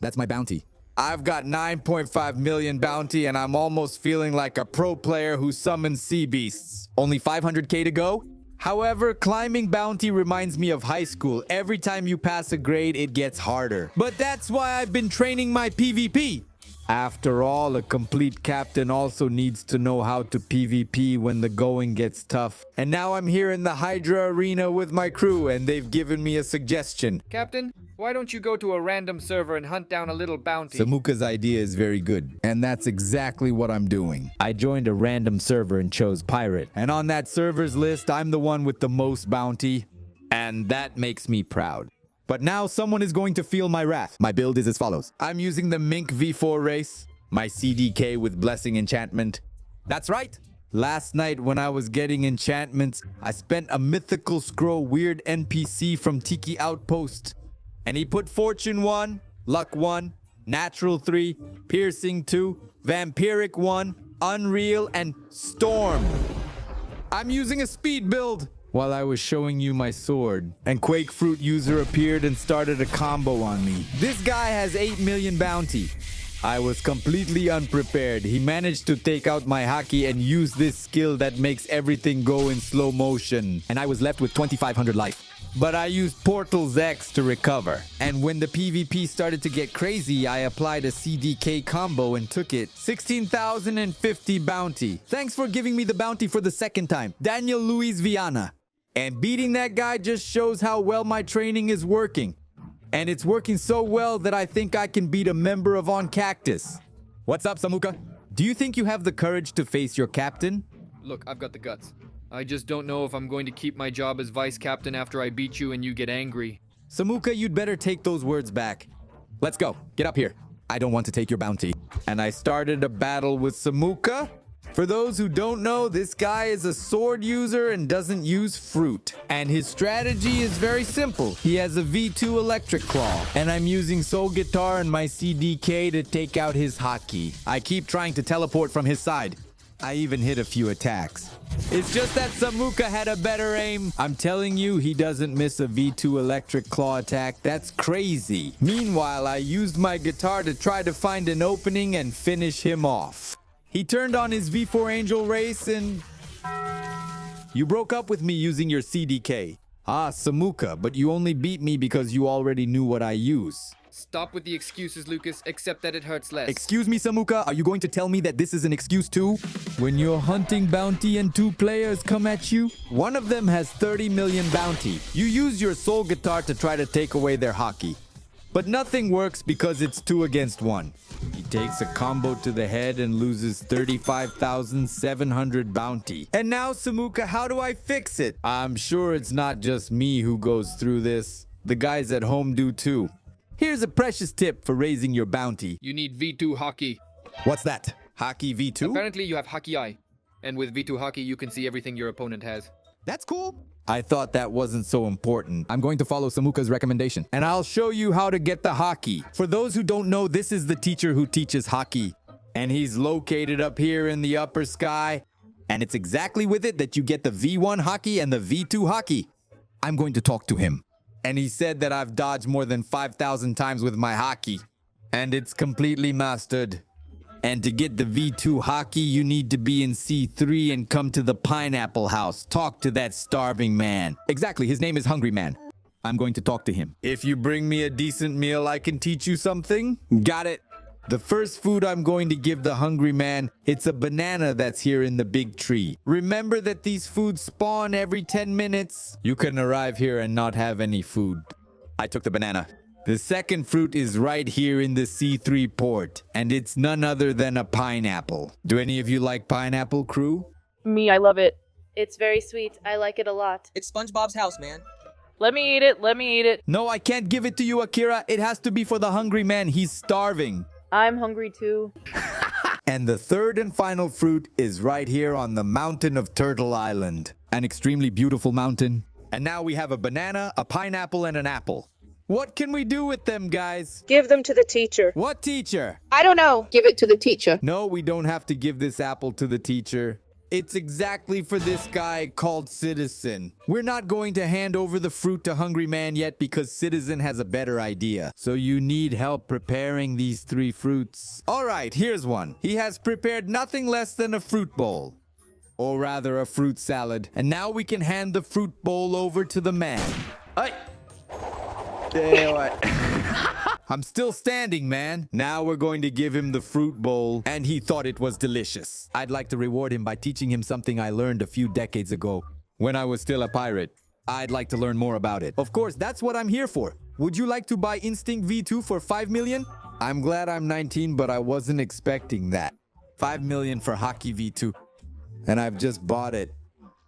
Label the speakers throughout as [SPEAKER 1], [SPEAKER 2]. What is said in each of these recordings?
[SPEAKER 1] That's my bounty.
[SPEAKER 2] I've got 9.5 million bounty and I'm almost feeling like a pro player who summons sea beasts.
[SPEAKER 1] Only 500k to go?
[SPEAKER 2] However, climbing bounty reminds me of high school. Every time you pass a grade, it gets harder. But that's why I've been training my PvP. After all, a complete captain also needs to know how to PvP when the going gets tough. And now I'm here in the Hydra arena with my crew and they've given me a suggestion.
[SPEAKER 3] Captain, why don't you go to a random server and hunt down a little bounty?
[SPEAKER 2] Samuka's idea is very good, and that's exactly what I'm doing. I joined a random server and chose Pirate. And on that server's list, I'm the one with the most bounty, and that makes me proud. But now someone is going to feel my wrath.
[SPEAKER 1] My build is as follows.
[SPEAKER 2] I'm using the Mink V4 race, my CDK with Blessing Enchantment.
[SPEAKER 1] That's right.
[SPEAKER 2] Last night when I was getting enchantments, I spent a mythical scroll weird NPC from Tiki Outpost. And he put Fortune 1, Luck 1, Natural 3, Piercing 2, Vampiric 1, Unreal, and Storm. I'm using a speed build while I was showing you my sword. And Quake Fruit user appeared and started a combo on me. This guy has 8 million bounty. I was completely unprepared. He managed to take out my haki and use this skill that makes everything go in slow motion.
[SPEAKER 1] And I was left with 2500 life.
[SPEAKER 2] But I used Portal's X to recover. And when the PvP started to get crazy, I applied a CDK combo and took it. 16,050 bounty. Thanks for giving me the bounty for the second time. Daniel Luis Viana. And beating that guy just shows how well my training is working. And it's working so well that I think I can beat a member of On Cactus.
[SPEAKER 1] What's up, Samuka?
[SPEAKER 2] Do you think you have the courage to face your captain?
[SPEAKER 3] Look, I've got the guts. I just don't know if I'm going to keep my job as vice captain after I beat you and you get angry.
[SPEAKER 2] Samuka, you'd better take those words back.
[SPEAKER 1] Let's go. Get up here. I don't want to take your bounty.
[SPEAKER 2] And I started a battle with Samuka. For those who don't know, this guy is a sword user and doesn't use fruit. And his strategy is very simple. He has a V2 electric claw. And I'm using soul guitar and my CDK to take out his haki. I keep trying to teleport from his side. I even hit a few attacks. It's just that Samuka had a better aim. I'm telling you, he doesn't miss a V2 electric claw attack. That's crazy. Meanwhile, I used my guitar to try to find an opening and finish him off. He turned on his V4 Angel race and... You broke up with me using your CDK. Ah, Samuka, but you only beat me because you already knew what I use.
[SPEAKER 3] Stop with the excuses, Lucas, except that it hurts less.
[SPEAKER 1] Excuse me, Samuka. Are you going to tell me that this is an excuse too?
[SPEAKER 2] When you're hunting bounty and two players come at you, one of them has 30 million bounty. You use your soul guitar to try to take away their haki. But nothing works because it's 2 against 1. He takes a combo to the head and loses 35,700 bounty. And now, Samuka, how do I fix it? I'm sure it's not just me who goes through this. The guys at home do too. Here's a precious tip for raising your bounty.
[SPEAKER 3] You need V2 Haki.
[SPEAKER 1] What's that?
[SPEAKER 2] Haki V2?
[SPEAKER 3] Apparently you have Haki Eye. And with V2 Haki, you can see everything your opponent has.
[SPEAKER 1] That's cool.
[SPEAKER 2] I thought that wasn't so important.
[SPEAKER 1] I'm going to follow Samuka's recommendation.
[SPEAKER 2] And I'll show you how to get the haki. For those who don't know, this is the teacher who teaches haki. And he's located up here in the upper sky.
[SPEAKER 1] And it's exactly with it that you get the V1 haki and the V2 haki. I'm going to talk to him.
[SPEAKER 2] And he said that I've dodged more than 5,000 times with my haki. And it's completely mastered. And to get the V2 haki, you need to be in C3 and come to the Pineapple House. Talk to that starving man.
[SPEAKER 1] Exactly, his name is Hungry Man. I'm going to talk to him.
[SPEAKER 2] If you bring me a decent meal, I can teach you something. Got it. The first food I'm going to give the hungry man, it's a banana that's here in the big tree. Remember that these foods spawn every 10 minutes. You can arrive here and not have any food.
[SPEAKER 1] I took the banana.
[SPEAKER 2] The second fruit is right here in the C3 port, and it's none other than a pineapple. Do any of you like pineapple, crew?
[SPEAKER 4] Me, I love it.
[SPEAKER 5] It's very sweet. I like it a lot.
[SPEAKER 6] It's SpongeBob's house, man.
[SPEAKER 4] Let me eat it. Let me eat it.
[SPEAKER 2] No, I can't give it to you, Akira. It has to be for the hungry man. He's starving.
[SPEAKER 4] I'm hungry too.
[SPEAKER 2] And the third and final fruit is right here on the mountain of Turtle Island.
[SPEAKER 1] An extremely beautiful mountain.
[SPEAKER 2] And now we have a banana, a pineapple, and an apple. What can we do with them, guys?
[SPEAKER 7] Give them to the teacher.
[SPEAKER 2] What teacher?
[SPEAKER 7] I don't know.
[SPEAKER 8] Give it to the teacher.
[SPEAKER 2] No, we don't have to give this apple to the teacher. It's exactly for this guy called Citizen. We're not going to hand over the fruit to Hungry Man yet because Citizen has a better idea. So you need help preparing these 3 fruits. All right, here's one. He has prepared nothing less than a fruit bowl. Or rather, a fruit salad. And now we can hand the fruit bowl over to the man. Hey! I'm still standing, man. Now we're going to give him the fruit bowl, and he thought it was delicious. I'd like to reward him by teaching him something I learned a few decades ago when I was still a pirate. I'd like to learn more about it. Of course, that's what I'm here for. Would you like to buy Instinct V2 for 5 million? I'm glad I'm 19, but I wasn't expecting that. 5 million for Hockey V2. And I've just bought it.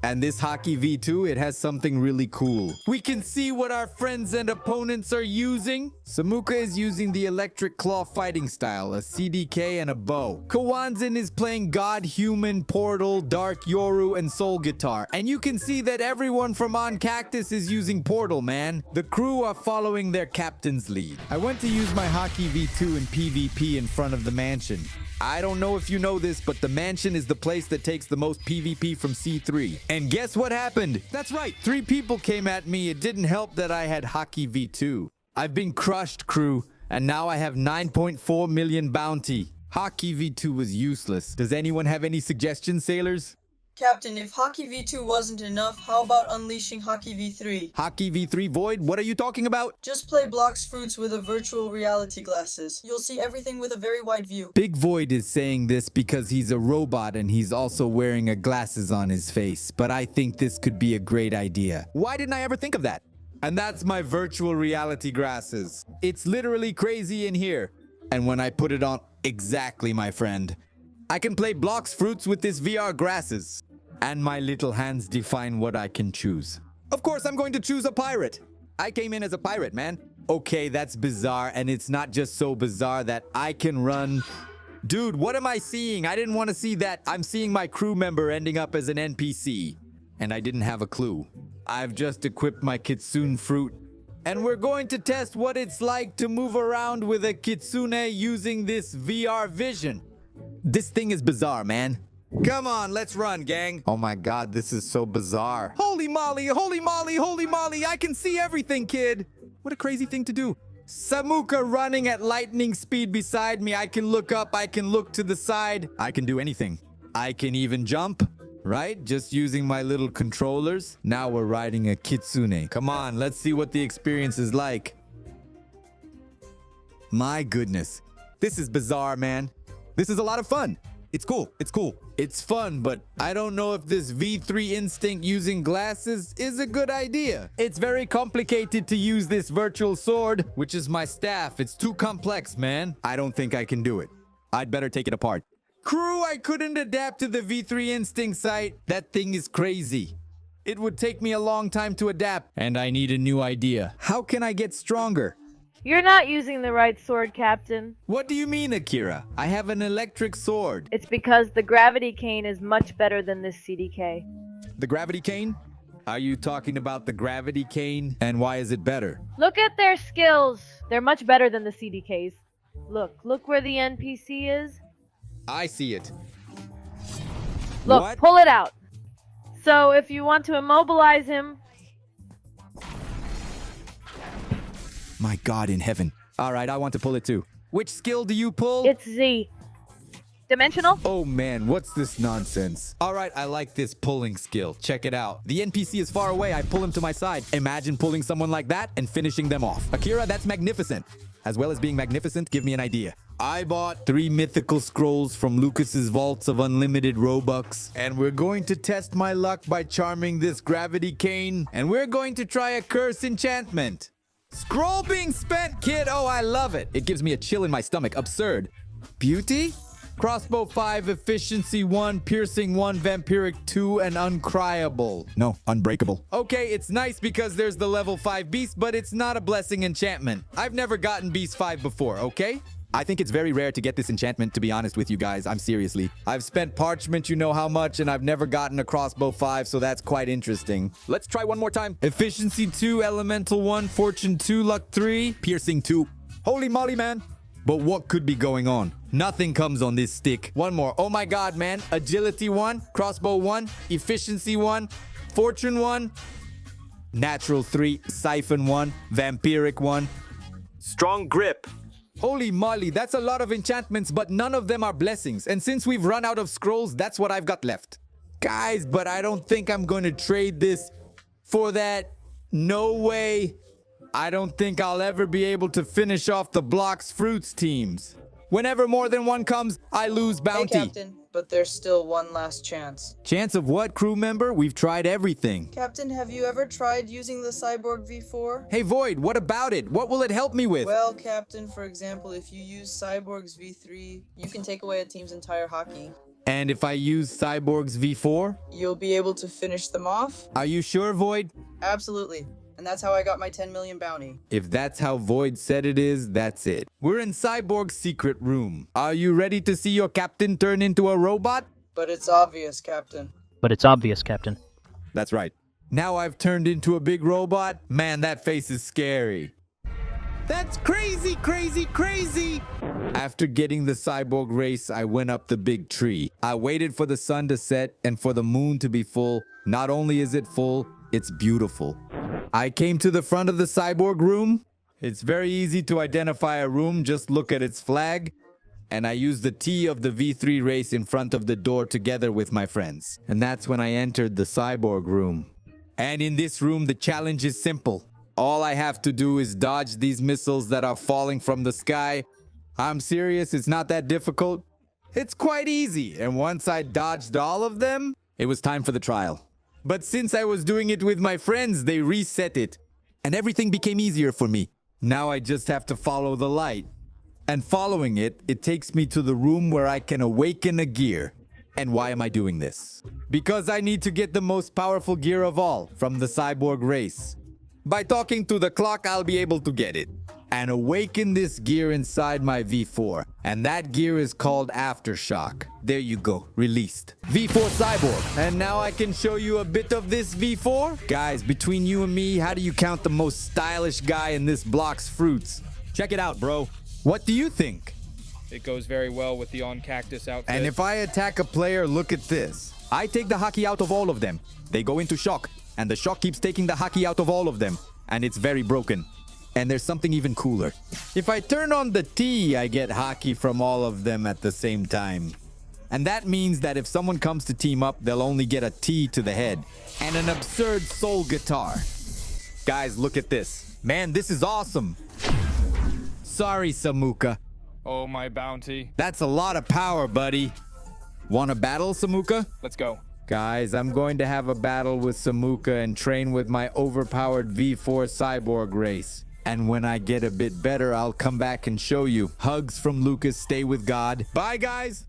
[SPEAKER 2] And this Hockey V2, it has something really cool. We can see what our friends and opponents are using. Samuka is using the electric claw fighting style, a CDK and a bow. Kawanzin is playing God, Human, Portal, Dark Yoru, and Soul Guitar. And you can see that everyone from On Cactus is using Portal, man. The crew are following their captain's lead. I went to use my Hockey V2 in PvP in front of the mansion. I don't know if you know this, but the mansion is the place that takes the most PvP from C3. And guess what happened? That's right, 3 people came at me. It didn't help that I had Hockey V2. I've been crushed, crew, and now I have 9.4 million bounty. Hockey V2 was useless. Does anyone have any suggestions, sailors?
[SPEAKER 6] Captain, if Hockey V2 wasn't enough, how about unleashing Hockey V3?
[SPEAKER 2] Hockey V3 Void? What are you talking about?
[SPEAKER 6] Just play Blox Fruits with a virtual reality glasses. You'll see everything with a very wide view.
[SPEAKER 2] Big Void is saying this because he's a robot and he's also wearing a glasses on his face. But I think this could be a great idea. Why didn't I ever think of that? And that's my virtual reality glasses. It's literally crazy in here. And when I put it on, exactly, my friend, I can play Blox Fruits with this VR glasses. And my little hands define what I can choose. Of course, I'm going to choose a pirate. I came in as a pirate, man. Okay, that's bizarre, and it's not just so bizarre that I can run. Dude, what am I seeing? I didn't want to see that. I'm seeing my crew member ending up as an NPC. And I didn't have a clue. I've just equipped my Kitsune fruit. And we're going to test what it's like to move around with a Kitsune using this VR vision. This thing is bizarre, man. Come on, let's run, gang. Oh my god, this is so bizarre. Holy moly, holy moly, holy moly. I can see everything, kid. What a crazy thing to do. Samuka running at lightning speed beside me. I can look up, I can look to the side. I can do anything. I can even jump, right? Just using my little controllers. Now we're riding a Kitsune. Come on, let's see what the experience is like. My goodness. This is bizarre, man. This is a lot of fun. It's cool. It's cool. It's fun, but I don't know if this V3 instinct using glasses is a good idea. It's very complicated to use this virtual sword, which is my staff. It's too complex, man. I don't think I can do it. I'd better take it apart. Crew, I couldn't adapt to the V3 instinct sight. That thing is crazy. It would take me a long time to adapt, and I need a new idea. How can I get stronger?
[SPEAKER 4] You're not using the right sword, Captain.
[SPEAKER 2] What do you mean, Akira? I have an electric sword.
[SPEAKER 4] It's because the gravity cane is much better than this CDK.
[SPEAKER 2] The gravity cane? Are you talking about the gravity cane? And why is it better?
[SPEAKER 4] Look at their skills. They're much better than the CDKs. Look where the NPC is.
[SPEAKER 2] I see it.
[SPEAKER 4] Look,
[SPEAKER 2] What?
[SPEAKER 4] pull it out. So if you want to immobilize him...
[SPEAKER 2] My God in heaven. All right, I want to pull it too. Which skill do you pull?
[SPEAKER 4] It's Z. Dimensional?
[SPEAKER 2] Oh man, what's this nonsense? All right, I like this pulling skill. Check it out. The NPC is far away. I pull him to my side. Imagine pulling someone like that and finishing them off. Akira, that's magnificent. As well as being magnificent, give me an idea. I bought 3 mythical scrolls from Lucas's vaults of unlimited Robux. And we're going to test my luck by charming this gravity cane. And we're going to try a curse enchantment. Scroll being spent, kid. Oh, I love it. It gives me a chill in my stomach. Absurd. Beauty? Crossbow 5, efficiency 1, piercing 1, vampiric 2, and uncryable. No, unbreakable. Okay, it's nice because there's the level 5 beast, but it's not a blessing enchantment. I've never gotten beast 5 before, okay? I think it's very rare to get this enchantment, to be honest with you guys. I'm seriously. I've spent parchment you know how much, and I've never gotten a crossbow 5, so that's quite interesting. Let's try one more time. Efficiency 2, elemental 1, fortune 2, luck 3, piercing 2. Holy moly, man.
[SPEAKER 1] But what could be going on? Nothing comes on this stick. One more. Oh my god, man. Agility 1, crossbow 1, efficiency 1, fortune 1, natural 3, siphon 1, vampiric 1.
[SPEAKER 7] Strong grip.
[SPEAKER 1] Holy moly, that's a lot of enchantments, but none of them are blessings. And since we've run out of scrolls, that's what I've got left. Guys, but I don't think I'm going to trade this for that. No way. I don't think I'll ever be able to finish off the Blox Fruits teams. Whenever more than one comes, I lose bounty.
[SPEAKER 6] Hey, Captain, but there's still one last chance.
[SPEAKER 1] Chance of what, crew member? We've tried everything.
[SPEAKER 6] Captain, have you ever tried using the Cyborg V4?
[SPEAKER 1] Hey, Void, what about it? What will it help me with?
[SPEAKER 6] Well, Captain, for example, if you use Cyborg's V3, you can take away a team's entire hockey.
[SPEAKER 1] And if I use Cyborg's V4?
[SPEAKER 6] You'll be able to finish them off?
[SPEAKER 1] Are you sure, Void?
[SPEAKER 6] Absolutely. And that's how I got my 10 million bounty.
[SPEAKER 1] If that's how Void said it is, that's it. We're in Cyborg's secret room. Are you ready to see your captain turn into a robot?
[SPEAKER 6] But it's obvious, Captain.
[SPEAKER 8] But it's obvious, Captain.
[SPEAKER 1] That's right. Now I've turned into a big robot. Man, that face is scary. That's crazy, crazy, crazy! After getting the cyborg race, I went up the big tree. I waited for the sun to set and for the moon to be full. Not only is it full, it's beautiful. I came to the front of the cyborg room. It's very easy to identify a room, just look at its flag. And I used the T of the V3 race in front of the door together with my friends. And that's when I entered the cyborg room. And in this room, the challenge is simple. All I have to do is dodge these missiles that are falling from the sky. I'm serious, it's not that difficult. It's quite easy. And once I dodged all of them, it was time for the trial. But since I was doing it with my friends, they reset it. And everything became easier for me. Now I just have to follow the light. And following it, it takes me to the room where I can awaken a gear. And why am I doing this? Because I need to get the most powerful gear of all from the cyborg race. By talking to the clock, I'll be able to get it. And awaken this gear inside my V4. And that gear is called Aftershock. There you go, released. V4 Cyborg. And now I can show you a bit of this V4. Guys, between you and me, how do you count the most stylish guy in this Blox Fruits? Check it out, bro. What do you think?
[SPEAKER 3] It goes very well with the on-cactus outfit.
[SPEAKER 1] And if I attack a player, look at this. I take the hockey out of all of them. They go into shock. And the shock keeps taking the hockey out of all of them. And it's very broken. And there's something even cooler. If I turn on the T, I get hockey from all of them at the same time. And that means that if someone comes to team up, they'll only get a T to the head. And an absurd soul guitar. Guys, look at this. Man, this is awesome. Sorry, Samuka.
[SPEAKER 3] Oh, my bounty.
[SPEAKER 1] That's a lot of power, buddy. Want a battle, Samuka?
[SPEAKER 3] Let's go.
[SPEAKER 1] Guys, I'm going to have a battle with Samuka and train with my overpowered V4 cyborg race. And when I get a bit better, I'll come back and show you. Hugs from Lucas. Stay with God. Bye, guys.